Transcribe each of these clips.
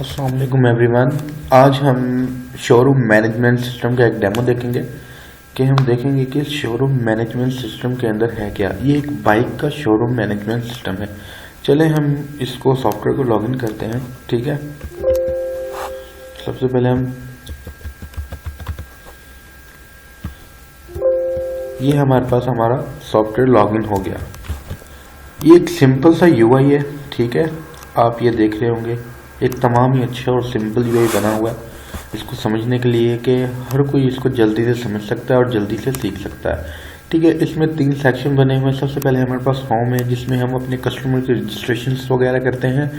अस्सलाम वालेकुम एवरीवन। आज हम शोरूम मैनेजमेंट सिस्टम का एक डेमो देखेंगे कि हम देखेंगे कि शोरूम मैनेजमेंट सिस्टम के अंदर है क्या। ये एक बाइक का शोरूम मैनेजमेंट सिस्टम है। चले हम इसको सॉफ्टवेयर को लॉगिन करते हैं। ठीक है, सबसे पहले ये हमारे पास हमारा सॉफ्टवेयर लॉगिन हो गया। ये एक सिंपल सा यूआई है। ठीक है, आप ये देख रहे होंगे एक तमाम ही अच्छा और सिंपल यूआई बना हुआ है। इसको समझने के लिए कि हर कोई इसको जल्दी से समझ सकता है और जल्दी से सीख सकता है। ठीक है, इसमें 3 सेक्शन बने हुए हैं। सबसे पहले हमारे पास होम है, जिसमें हम अपने कस्टमर के रजिस्ट्रेशन वगैरह करते हैं।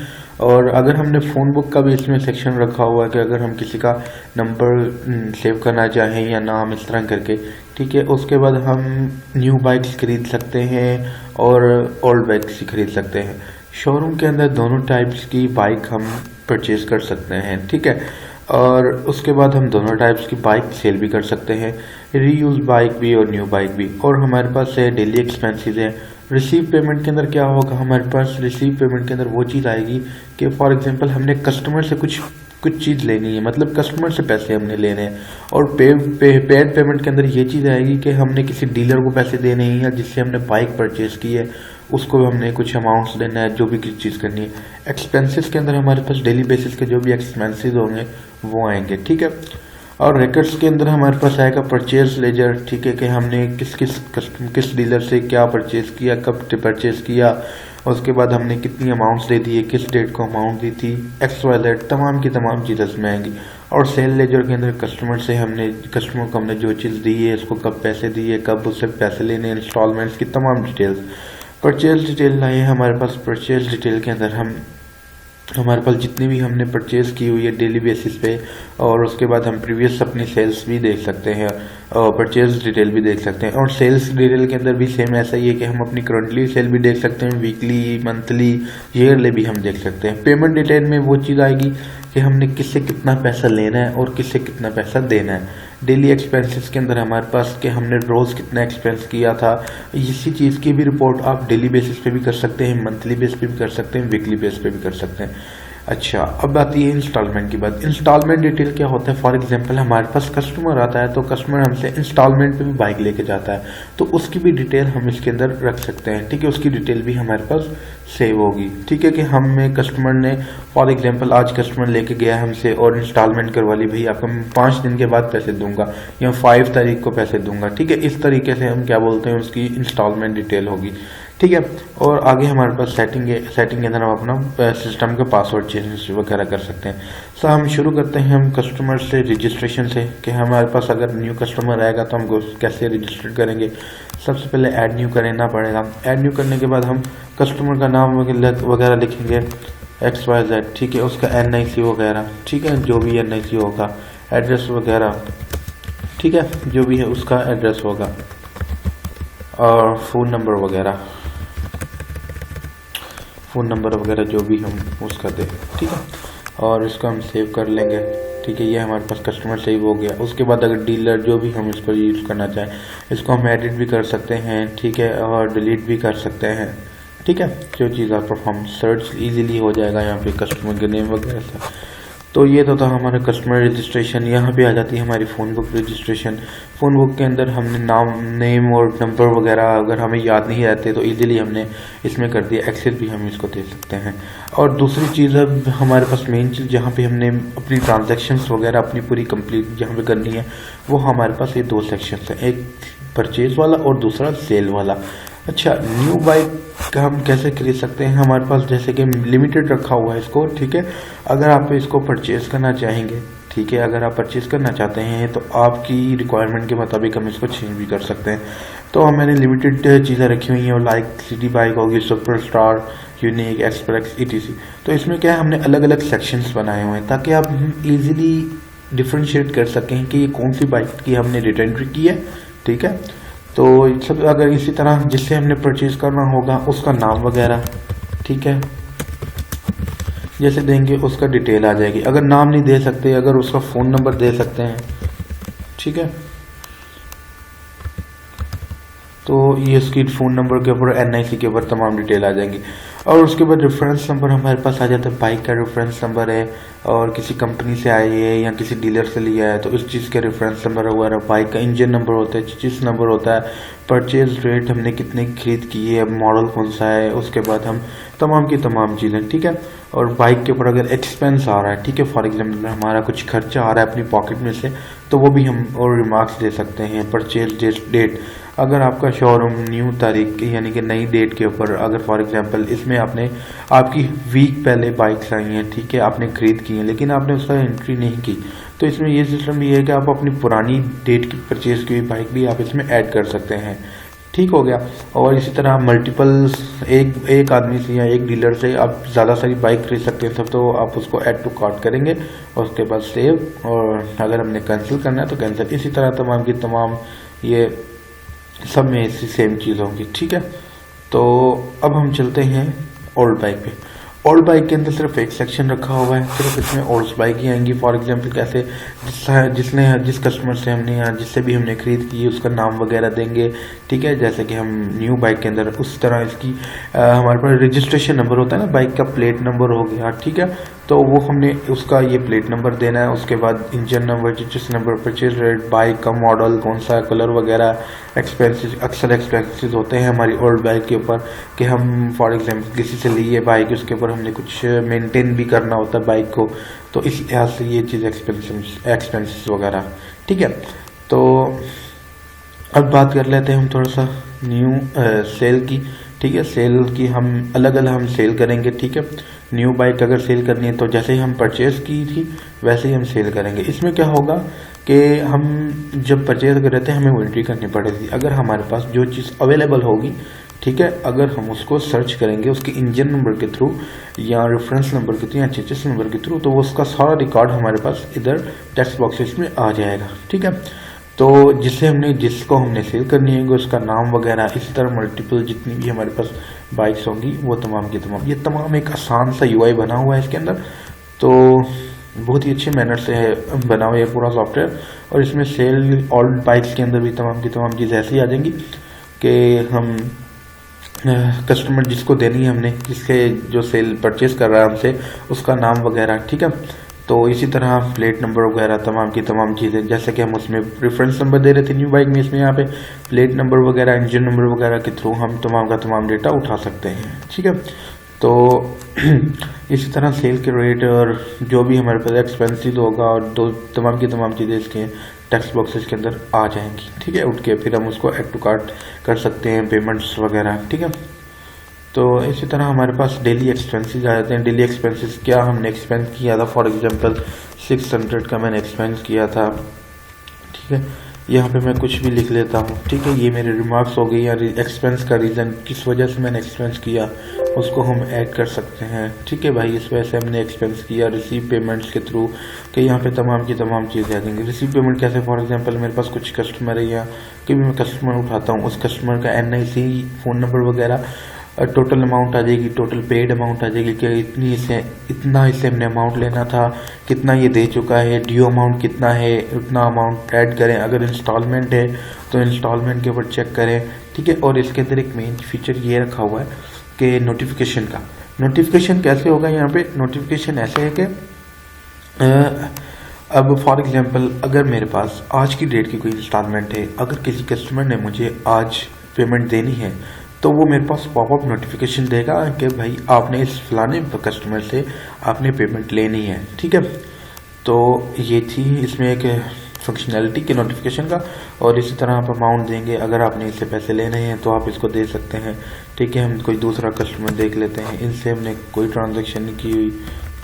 और अगर हमने फ़ोन बुक का भी इसमें सेक्शन रखा हुआ है कि अगर हम किसी का नंबर सेव करना चाहें या नाम इस तरह करके। ठीक है, उसके बाद हम न्यू बाइक्स खरीद सकते हैं और ओल्ड बाइक्स खरीद सकते हैं। शोरूम के अंदर दोनों टाइप्स की बाइक हम परचेज कर सकते हैं। ठीक है, और उसके बाद हम दोनों टाइप्स की बाइक सेल भी कर सकते हैं, रीयूज बाइक भी और न्यू बाइक भी। और हमारे पास है डेली एक्सपेंसेस है। रिसीव पेमेंट के अंदर क्या होगा, हमारे पास रिसीव पेमेंट के अंदर वो चीज़ आएगी कि फॉर एग्जांपल हमने कस्टमर से कुछ चीज़ लेनी है, मतलब कस्टमर से पैसे हमने लेने हैं। और पेड पेमेंट के अंदर ये चीज़ आएगी कि हमने किसी डीलर को पैसे देने हैं या जिससे हमने बाइक परचेज की है उसको हमने कुछ अमाउंट्स देना है, जो भी किसी चीज़ करनी है। एक्सपेंसेस के अंदर हमारे पास डेली बेसिस के जो भी एक्सपेंसेस होंगे वो आएंगे। ठीक है, और रिकॉर्ड्स के अंदर हमारे पास आएगा परचेज लेजर। ठीक है, कि हमने किस डीलर से क्या परचेज किया, कब परचेज किया, उसके बाद हमने कितनी अमाउंट्स दे दी है, किस डेट को अमाउंट दी थी, XYZ तमाम की तमाम चीज़ें इसमें आएंगी। और सेल लेजर के अंदर कस्टमर को हमने जो चीज़ दी है, उसको कब पैसे दिए, कब उससे पैसे लेने, इंस्टॉलमेंट्स की तमाम डिटेल्स। परचेज डिटेल आई है हमारे पास। परचेज डिटेल के अंदर हमारे पास जितनी भी हमने परचेज की हुई है डेली बेसिस पे, और उसके बाद हम प्रीवियस अपनी सेल्स भी देख सकते हैं और परचेज डिटेल भी देख सकते हैं। और सेल्स डिटेल के अंदर भी सेम ऐसा ही है कि हम अपनी करंटली सेल भी देख सकते हैं, वीकली, मंथली, ईयरली भी हम देख सकते हैं। पेमेंट डिटेल में वो चीज़ आएगी कि हमने किससे कितना पैसा लेना है और किससे कितना पैसा देना है। डेली एक्सपेंसेस के अंदर हमारे पास कि हमने रोज़ कितना एक्सपेंस किया था, इसी चीज़ की भी रिपोर्ट आप डेली बेसिस पे भी कर सकते हैं, मंथली बेस पे भी कर सकते हैं, वीकली बेस पे भी कर सकते हैं। अच्छा, अब आती है इंस्टॉलमेंट की बात। इंस्टॉलमेंट डिटेल क्या होता है, फॉर एग्जांपल हमारे पास कस्टमर आता है तो कस्टमर हमसे इंस्टॉलमेंट पे भी बाइक लेके जाता है, तो उसकी भी डिटेल हम इसके अंदर रख सकते हैं। ठीक है, उसकी डिटेल भी हमारे पास सेव होगी। ठीक है, कि हमें कस्टमर ने फॉर एग्जांपल आज कस्टमर लेके गया हमसे और इंस्टॉलमेंट करवा ली, भाई आपको मैं 5 दिन के बाद पैसे दूंगा या 5 तारीख को पैसे दूंगा। ठीक है, इस तरीके से हम क्या बोलते हैं, उसकी इंस्टॉलमेंट डिटेल होगी। ठीक है, और आगे हमारे पास सेटिंग है। सेटिंग के अंदर हम अपना सिस्टम का पासवर्ड चेंज वगैरह कर सकते हैं। सो हम शुरू करते हैं हम कस्टमर से रजिस्ट्रेशन से, कि हमारे पास अगर न्यू कस्टमर आएगा तो हम कैसे रजिस्टर करेंगे। सबसे पहले ऐड न्यू करना पड़ेगा। ऐड न्यू करने के बाद हम कस्टमर का नाम वगैरह लिखेंगे XYZ। ठीक है, उसका NIC वगैरह, ठीक है, जो भी NIC होगा, एड्रेस वगैरह, ठीक है, जो भी है उसका एड्रेस होगा, और फ़ोन नंबर वगैरह जो भी हम उसका दें। ठीक है, और इसको हम सेव कर लेंगे। ठीक है, ये हमारे पास कस्टमर सेव हो गया। उसके बाद अगर डीलर जो भी हम इसको यूज़ करना चाहें, इसको हम एडिट भी कर सकते हैं। ठीक है, और डिलीट भी कर सकते हैं। ठीक है, जो चीज़ आप हम सर्च इजीली हो जाएगा यहाँ पे कस्टमर के नेम वगैरह से। तो ये तो था हमारा कस्टमर रजिस्ट्रेशन। यहाँ पे आ जाती है हमारी phone book registration. Phone book के अंदर हमने नेम और नंबर वगैरह अगर हमें याद नहीं रहते तो इजीली हमने इसमें कर दिया। एक्सेस भी हम इसको दे सकते हैं। और दूसरी चीज़ अब हमारे पास मेन चीज़ जहाँ पे हमने अपनी ट्रांजैक्शंस वगैरह अपनी पूरी कंप्लीट जहाँ पे करनी है, वो हमारे पास ये 2 सेक्शंस हैं, एक परचेज़ वाला और दूसरा सेल वाला। अच्छा, न्यू बाइक हम कैसे खरीद सकते हैं, हमारे पास जैसे कि लिमिटेड रखा हुआ है इसको। ठीक है, अगर आप इसको परचेज़ करना चाहेंगे, ठीक है, अगर आप परचेज़ करना चाहते हैं तो आपकी रिक्वायरमेंट के मुताबिक हम इसको चेंज भी कर सकते हैं। तो मैंने लिमिटेड चीज़ें रखी हुई हैं, लाइक सिटी बाइक होगी, super star, unique, express, ETC। तो इसमें क्या है, हमने अलग अलग सेक्शंस बनाए हुए हैं ताकि आप ईजिली डिफ्रेंशिएट कर सकें कि ये कौन सी बाइक की हमने रिटर्न की है। ठीक है, तो सब अगर इसी तरह जिससे हमने परचेज़ करना होगा उसका नाम वगैरह, ठीक है, जैसे देंगे उसका डिटेल आ जाएगी। अगर नाम नहीं दे सकते, अगर उसका फ़ोन नंबर दे सकते हैं, ठीक है, तो ये उसकी फ़ोन नंबर के ऊपर NIC के ऊपर तमाम डिटेल आ जाएंगी। और उसके बाद रेफरेंस नंबर हमारे पास आ जाता है, बाइक का रेफरेंस नंबर है और किसी कंपनी से आई है या किसी डीलर से लिया है तो उस चीज़ का रेफरेंस नंबर वगैरह, बाइक का इंजन नंबर होता है, जिस नंबर होता है, परचेज रेट हमने कितने की खरीद की है, मॉडल कौन सा है, उसके बाद हम तमाम की तमाम चीज़ें, ठीक है। और बाइक के ऊपर अगर एक्सपेंस आ रहा है, ठीक है, फॉर एग्जाम्पल हमारा कुछ खर्चा आ रहा है अपनी पॉकेट में से, तो वो भी हम और रिमार्क्स दे सकते हैं। परचेज डेट, अगर आपका शोरूम न्यू तारीख यानी कि नई डेट के ऊपर, अगर फॉर एग्जांपल इसमें आपकी वीक पहले बाइक्स आई हैं, ठीक है, आपने खरीद की हैं लेकिन आपने उसका एंट्री नहीं की, तो इसमें ये सिस्टम ये है कि आप अपनी पुरानी डेट की परचेज की हुई बाइक भी आप इसमें ऐड कर सकते हैं, ठीक हो गया। और इसी तरह मल्टीपल्स, एक आदमी से या एक डीलर से आप ज़्यादा सारी बाइक खरीद सकते हैं सब, तो आप उसको ऐड टू कार्ट करेंगे और उसके बाद सेव, और अगर हमने कैंसिल करना है तो कैंसिल। इसी तरह तमाम की तमाम ये सब में ऐसी सेम चीज़ होगी, ठीक है। तो अब हम चलते हैं ओल्ड बाइक पे। ओल्ड बाइक के अंदर सिर्फ एक सेक्शन रखा हुआ है, सिर्फ इसमें ओल्ड बाइक ही आएंगी। फॉर एग्जांपल कैसे, जिस कस्टमर से हमने या जिससे भी हमने खरीद की उसका नाम वगैरह देंगे, ठीक है। जैसे कि हम न्यू बाइक के अंदर उस तरह इसकी हमारे पास रजिस्ट्रेशन नंबर होता है ना, बाइक का प्लेट नंबर हो गया, ठीक है, तो वो हमने उसका ये प्लेट नंबर देना है। उसके बाद इंजन नंबर, जिस नंबर, परचेज रेट, बाइक का मॉडल कौन सा, कलर वगैरह, एक्सपेंसेस, अक्सर एक्सपेंसेस होते हैं हमारी ओल्ड बाइक के ऊपर कि हम फॉर एग्जांपल किसी से लिए बाइक, उसके ऊपर हमने कुछ मेंटेन भी करना होता है बाइक को, तो इस लिहाज से ये चीज़ एक्सपेंसेस वगैरह, ठीक है। तो अब बात कर लेते हैं हम थोड़ा सा न्यू सेल की, ठीक है। सेल की हम अलग अलग हम सेल करेंगे, ठीक है। न्यू बाइक अगर सेल करनी है तो जैसे ही हम परचेज की थी वैसे ही हम सेल करेंगे। इसमें क्या होगा कि हम जब परचेज कर रहे थे हमें वो एंट्री करनी पड़ेगी। अगर हमारे पास जो चीज़ अवेलेबल होगी, ठीक है, अगर हम उसको सर्च करेंगे उसके इंजन नंबर के थ्रू या रेफरेंस नंबर के थ्रू या चेचिस नंबर के थ्रू, तो वो उसका सारा रिकॉर्ड हमारे पास इधर टेक्स्ट बॉक्सेस में आ जाएगा, ठीक है। तो जिसको हमने सेल करनी है उसका नाम वगैरह, इसी तरह मल्टीपल जितनी भी हमारे पास बाइक्स होंगी वो तमाम की तमाम, ये तमाम एक आसान सा यूआई बना हुआ है इसके अंदर। तो बहुत ही अच्छे मैनर से है बना हुआ है पूरा सॉफ्टवेयर। और इसमें सेल ऑल बाइक्स के अंदर भी तमाम की तमाम चीज़ें ऐसी आ जाएंगी कि हम कस्टमर जिसको देनी है हमने, जिसके जो सेल परचेज कर रहा है हमसे, उसका नाम वगैरह, ठीक है। तो इसी तरह प्लेट नंबर वगैरह तमाम की तमाम चीज़ें, जैसे कि हम उसमें रेफरेंस नंबर दे रहे थे न्यू बाइक में, इसमें यहाँ पे प्लेट नंबर वगैरह, इंजन नंबर वगैरह के थ्रू हम तमाम का तमाम डेटा उठा सकते हैं, ठीक है। तो इसी तरह सेल के रेट और जो भी हमारे पास एक्सपेंसिव होगा और तमाम की तमाम चीज़ें इसके टेक्स्ट बॉक्सेस के अंदर आ जाएंगी, ठीक है। उठ के फिर हम उसको ऐड टू कार्ट कर सकते हैं, पेमेंट्स वगैरह, ठीक है। तो इसी तरह हमारे पास डेली एक्सपेंसेस आ जाते हैं। डेली एक्सपेंसेस क्या हमने एक्सपेंस किया था, फॉर एग्जांपल 600 का मैंने एक्सपेंस किया था, ठीक है। यहाँ पे मैं कुछ भी लिख लेता हूँ, ठीक है। ये मेरे रिमार्क्स हो गई या एक्सपेंस का रीज़न, किस वजह से मैंने एक्सपेंस किया उसको हम ऐड कर सकते हैं, ठीक है भाई, इस वजह से हमने एक्सपेंस किया रिसीव पेमेंट्स के थ्रू, कि यहाँ पे तमाम की तमाम चीज़ें आ जाएंगी। रिसीव पेमेंट कैसे, फॉर एग्जांपल मेरे पास कुछ कस्टमर है या कि मैं कस्टमर उठाता हूँ, उस कस्टमर का NIC, फ़ोन नंबर वगैरह, टोटल अमाउंट आ जाएगी, टोटल पेड अमाउंट आ जाएगी कि इतना इससे हमने अमाउंट लेना था, कितना ये दे चुका है, ड्यू अमाउंट कितना है, उतना अमाउंट ऐड करें। अगर इंस्टॉलमेंट है तो इंस्टॉलमेंट के ऊपर चेक करें, ठीक है। और इसके अंदर एक मेन फीचर ये रखा हुआ है कि नोटिफिकेशन का। नोटिफिकेशन कैसे होगा, यहाँ पे नोटिफिकेशन ऐसे है कि अब फॉर एग्जांपल अगर मेरे पास आज की डेट की कोई इंस्टॉलमेंट है, अगर किसी कस्टमर ने मुझे आज पेमेंट देनी है तो वो मेरे पास पॉपअप नोटिफिकेशन देगा कि भाई आपने इस फलाने कस्टमर से आपने पेमेंट लेनी है, ठीक है। तो ये थी इसमें एक फंक्शनैलिटी के नोटिफिकेशन का। और इसी तरह आप अमाउंट देंगे, अगर आपने इससे पैसे लेने हैं तो आप इसको दे सकते हैं, ठीक है। हम कोई दूसरा कस्टमर देख लेते हैं, इनसे हमने कोई ट्रांजेक्शन नहीं की हुई,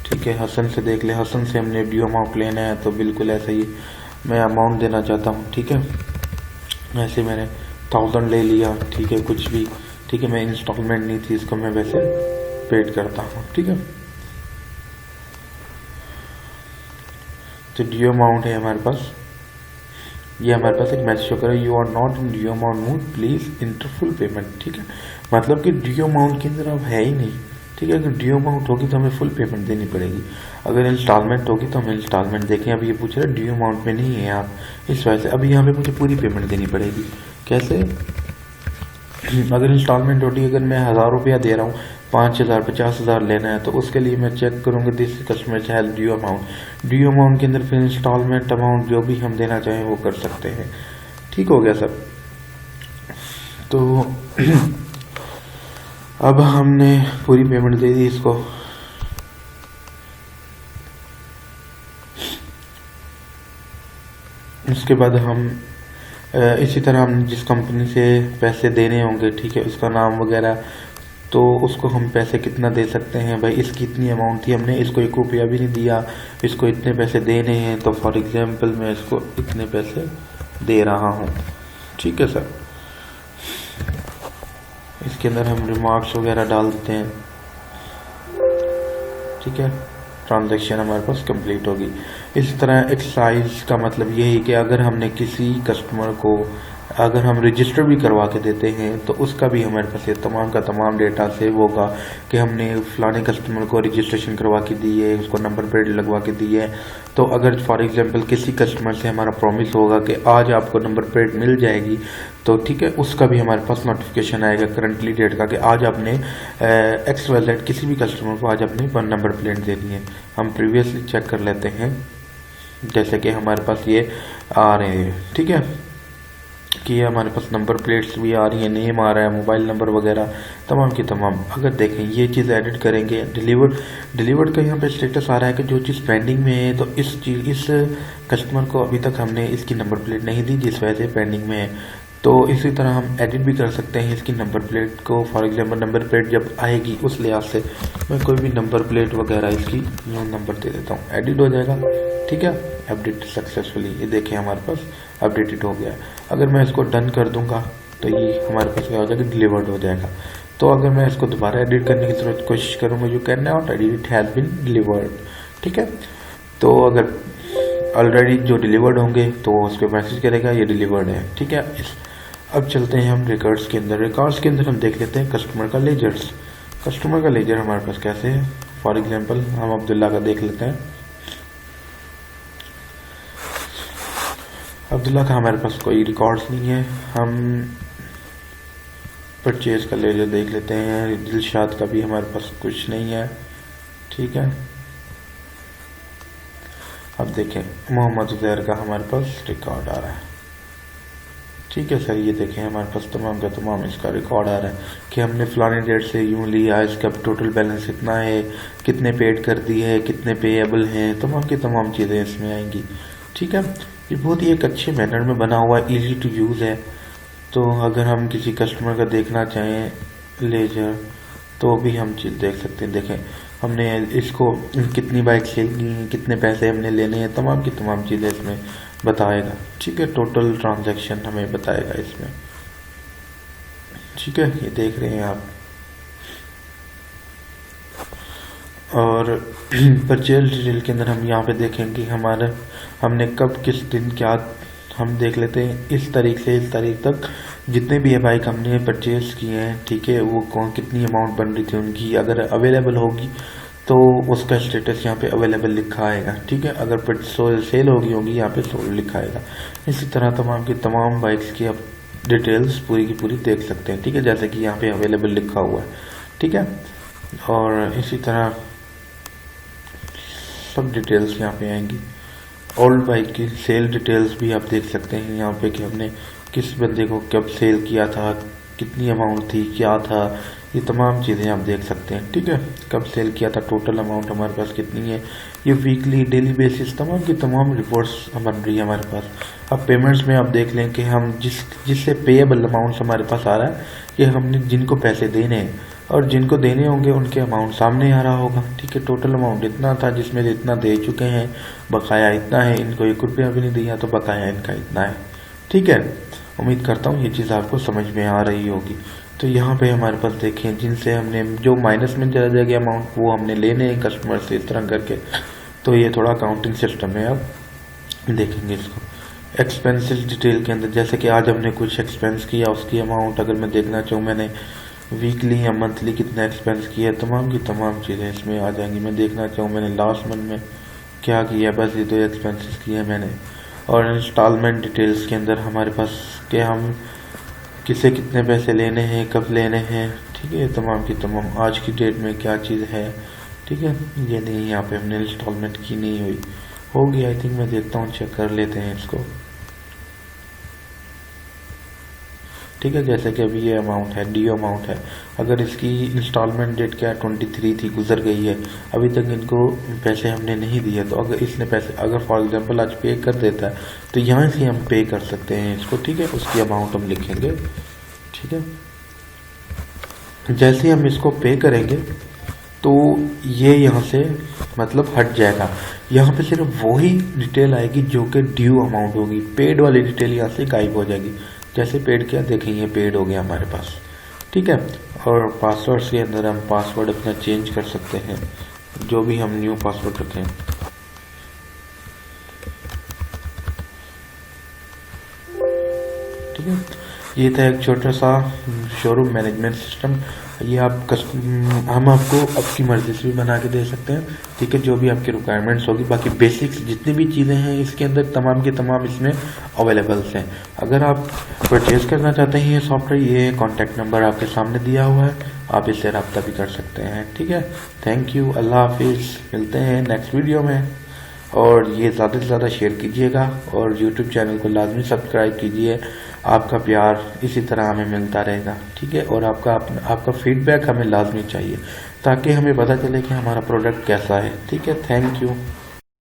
ठीक है। हसन से देख ले, हसन से हमने ड्यू अमाउंट लेना है तो बिल्कुल ऐसा ही मैं अमाउंट देना चाहता हूँ, ठीक है। ऐसे मैंने 1000 ले लिया, ठीक है, कुछ भी, ठीक है। मैं इंस्टॉलमेंट नहीं थी, इसको मैं वैसे पेड करता हूँ, ठीक है। तो ड्यू अमाउंट है हमारे पास, ये हमारे पास एक मैसेज शो करे, you are not in due amount mode, please enter full payment, ठीक है। मतलब कि ड्यू अमाउंट के अंदर अब है ही नहीं, ठीक है। अगर ड्यू अमाउंट होगी तो हमें फुल पेमेंट देनी पड़ेगी, अगर इंस्टॉलमेंट होगी तो हमें इंस्टॉलमेंट देखें। अब ये पूछ रहे हैं ड्यू अमाउंट में नहीं है आप, इस वजह से अभी यहाँ पे मुझे पूरी पेमेंट देनी पड़ेगी। कैसे, अगर इंस्टॉलमेंट होती है, अगर मैं 1000 रुपया दे रहा हूँ 5,000 50,000 लेना है तो उसके लिए मैं चेक करूँगा this customer has due amount के अंदर फिर इंस्टॉलमेंट अमाउंट जो भी हम देना चाहें वो कर सकते हैं। ठीक हो गया सर। तो अब हमने पूरी पेमेंट दे दी इसको। उसके बाद हम इसी तरह हम जिस कंपनी से पैसे देने होंगे, ठीक है, उसका नाम वगैरह, तो उसको हम पैसे कितना दे सकते हैं, भाई इसकी इतनी अमाउंट थी, हमने इसको 1 रुपया भी नहीं दिया, इसको इतने पैसे देने हैं, तो फॉर एग्जांपल मैं इसको इतने पैसे दे रहा हूँ। ठीक है सर। इसके अंदर हम रिमार्क्स वगैरह डाल देते हैं। ठीक है, ट्रांजैक्शन हमारे पास कंप्लीट होगी। इस तरह एक्सरसाइज का मतलब यही कि अगर हमने किसी कस्टमर को अगर हम रजिस्टर भी करवा के देते हैं तो उसका भी हमारे पास ये तमाम का तमाम डेटा सेव होगा कि हमने फलाने कस्टमर को रजिस्ट्रेशन करवा के दी है, उसको नंबर प्लेट लगवा के दी है। तो अगर फॉर एग्जांपल किसी कस्टमर से हमारा प्रॉमिस होगा कि आज आपको नंबर प्लेट मिल जाएगी, तो ठीक है, उसका भी हमारे पास नोटिफिकेशन आएगा करंटली डेट का कि आज आपने XYZ किसी भी कस्टमर को आज अपनी नंबर प्लेट देनी है। हम प्रीवियसली चेक कर लेते हैं, जैसे कि हमारे पास ये आ रहे हैं। ठीक है, कि हमारे पास नंबर प्लेट्स भी आ रही हैं, नेम आ रहा है, मोबाइल नंबर वगैरह तमाम की तमाम। अगर देखें ये चीज़ एडिट करेंगे, डिलीवर्ड का यहाँ पे स्टेटस आ रहा है कि जो चीज़ पेंडिंग में है, तो इस कस्टमर को अभी तक हमने इसकी नंबर प्लेट नहीं दी जिस वजह से पेंडिंग में है। तो इसी तरह हम एडिट भी कर सकते हैं इसकी नंबर प्लेट को। फॉर एग्जांपल नंबर प्लेट जब आएगी उस लिहाज से मैं कोई भी नंबर प्लेट वगैरह इसकी नंबर दे देता हूँ, एडिट हो जाएगा। ठीक है, अपडेट सक्सेसफुली, ये देखें हमारे पास अपडेटेड हो गया। अगर मैं इसको डन कर दूंगा तो ये हमारे पास क्या हो जाएगा, डिलीवर्ड हो जाएगा। तो अगर मैं इसको दोबारा एडिट करने की जरूरत कोशिश करूँगा, you can not edit, it has been delivered. ठीक है, तो अगर ऑलरेडी जो डिलीवर्ड होंगे तो उस पर मैसेज करेगा ये डिलीवर्ड है। ठीक है, अब चलते हैं हम रिकॉर्ड्स के अंदर। रिकॉर्ड्स के अंदर हम देख लेते हैं कस्टमर का लेजर्स। कस्टमर का लेजर हमारे पास कैसे है, फॉर एग्जांपल हम अब्दुल्ला का देख लेते हैं। अब्दुल्ला का हमारे पास कोई रिकॉर्ड्स नहीं है। हम परचेज का लेजर देख लेते हैं। दिलशाद का भी हमारे पास कुछ नहीं है। ठीक है, अब देखें मोहम्मद उजैर का हमारे पास रिकॉर्ड आ रहा है। ठीक है सर, ये देखें हमारे पास तमाम का तमाम इसका रिकॉर्ड आ रहा है कि हमने फलानी डेट से यूं लिया, इसका टोटल बैलेंस इतना है, कितने पेड कर दी है, कितने पेएबल हैं, तमाम की तमाम चीज़ें इसमें आएंगी। ठीक है, ये बहुत ही एक अच्छे मैनर में बना हुआ है, ईजी टू यूज़ है। तो अगर हम किसी कस्टमर का देखना चाहें लेजर तो भी हम चीज़ देख सकते हैं। देखें हमने इसको कितनी बाइक सेल की, कितने पैसे हमने लेने हैं, तमाम की तमाम चीज़ें इसमें बताएगा। ठीक है, टोटल ट्रांजैक्शन हमें बताएगा इसमें। ठीक है, ये देख रहे हैं आप। और परचेज डिटेल के अंदर हम यहाँ पे देखेंगे हमारा हमने कब किस दिन क्या, हम देख लेते हैं इस तारीख से इस तारीख तक जितने भी बाइक हमने परचेज किए हैं। ठीक है, वो कौन कितनी अमाउंट बन रही थी उनकी, अगर अवेलेबल होगी तो उसका स्टेटस यहाँ पे अवेलेबल लिखा आएगा। ठीक है, अगर सेल होगी यहाँ पे सोल्ड लिखा आएगा। इसी तरह तमाम की तमाम बाइक्स की आप डिटेल्स पूरी की पूरी देख सकते हैं। ठीक है, जैसे कि यहाँ पे अवेलेबल लिखा हुआ है। ठीक है, और इसी तरह सब डिटेल्स यहाँ पे आएंगी। ओल्ड बाइक की सेल डिटेल्स भी आप देख सकते हैं यहाँ पे कि हमने किस बंदे को कब सेल किया था, कितनी अमाउंट थी, क्या था, ये तमाम चीज़ें आप देख सकते हैं। ठीक है, कब सेल किया था, टोटल अमाउंट हमारे पास कितनी है, ये वीकली डेली बेसिस तमाम की तमाम रिपोर्ट्स बन रही है हमारे पास। अब पेमेंट्स में आप देख लें कि हम जिससे पेएबल अमाउंट्स हमारे पास आ रहा है, ये हमने जिनको पैसे देने हैं और जिनको देने होंगे उनके अमाउंट सामने आ रहा होगा। ठीक है, टोटल अमाउंट इतना था जिसमें से इतना दे चुके हैं, बकाया इतना है, इनको 1 रुपया भी नहीं दिया तो बकाया इनका इतना है। ठीक है, उम्मीद करता हूँ ये चीज़ आपको समझ में आ रही होगी। तो यहाँ पे हमारे पास देखें जिनसे हमने जो माइनस में चला जाएगा अमाउंट वो हमने लेने हैं कस्टमर से इस तरह करके। तो ये थोड़ा काउंटिंग सिस्टम है, अब देखेंगे इसको। एक्सपेंसेस डिटेल के अंदर जैसे कि आज हमने कुछ एक्सपेंस किया, उसकी अमाउंट अगर मैं देखना चाहूँ मैंने वीकली या मंथली कितना एक्सपेंस किया, तमाम की तमाम चीज़ें इसमें आ जाएंगी। मैं देखना चाहूँ मैंने लास्ट मंथ में क्या किया, बस ये 2 एक्सपेंसेस किए मैंने। और इंस्टॉलमेंट डिटेल्स के अंदर हमारे पास कि हम किसे कितने पैसे लेने हैं, कब लेने हैं, ठीक है, तमाम की तमाम आज की डेट में क्या चीज़ है, ठीक है। ये नहीं, यहाँ पे हमने इंस्टॉलमेंट की नहीं हुई, होगी आई थिंक, मैं देखता हूँ, चेक कर लेते हैं इसको, ठीक है। जैसे कि अभी ये अमाउंट है, ड्यू अमाउंट है, अगर इसकी इंस्टॉलमेंट डेट क्या 23 थी, गुजर गई है, अभी तक इनको पैसे हमने नहीं दिए, तो अगर इसने पैसे अगर फॉर एग्जांपल आज पे कर देता है तो यहाँ से हम पे कर सकते हैं इसको, ठीक है। उसकी अमाउंट हम लिखेंगे, ठीक है। जैसे हम इसको पे करेंगे तो ये यहाँ से मतलब हट जाएगा, यहाँ पे सिर्फ वही डिटेल आएगी जो कि ड्यू अमाउंट होगी, पेड वाली डिटेल यहाँ से गायब हो जाएगी। जैसे पेड किया, देखें ये पेड हो गया हमारे पास, ठीक है। और पासवर्ड के अंदर हम पासवर्ड अपना चेंज कर सकते हैं, जो भी हम न्यू पासवर्ड रखें, ठीक है। ये था एक छोटा सा शोरूम मैनेजमेंट सिस्टम, ये आप हम आपको आपकी मर्जी से भी बना के दे सकते हैं, ठीक है, जो भी आपकी रिक्वायरमेंट्स होगी। बाकी बेसिक्स जितनी भी चीज़ें हैं इसके अंदर तमाम की तमाम इसमें अवेलेबल्स हैं। अगर आप परचेज करना चाहते हैं ये सॉफ्टवेयर, ये कॉन्टैक्ट नंबर आपके सामने दिया हुआ है, आप इससे रब्ता भी कर सकते हैं, ठीक है। थैंक यू, अल्लाह हाफिज़, मिलते हैं नेक्स्ट वीडियो में। और ये ज़्यादा से ज़्यादा शेयर कीजिएगा और यूट्यूब चैनल को लाजमी सब्सक्राइब कीजिए, आपका प्यार इसी तरह हमें मिलता रहेगा, ठीक है। और आपका फीडबैक हमें लाजमी चाहिए ताकि हमें पता चले कि हमारा प्रोडक्ट कैसा है, ठीक है। Thank you.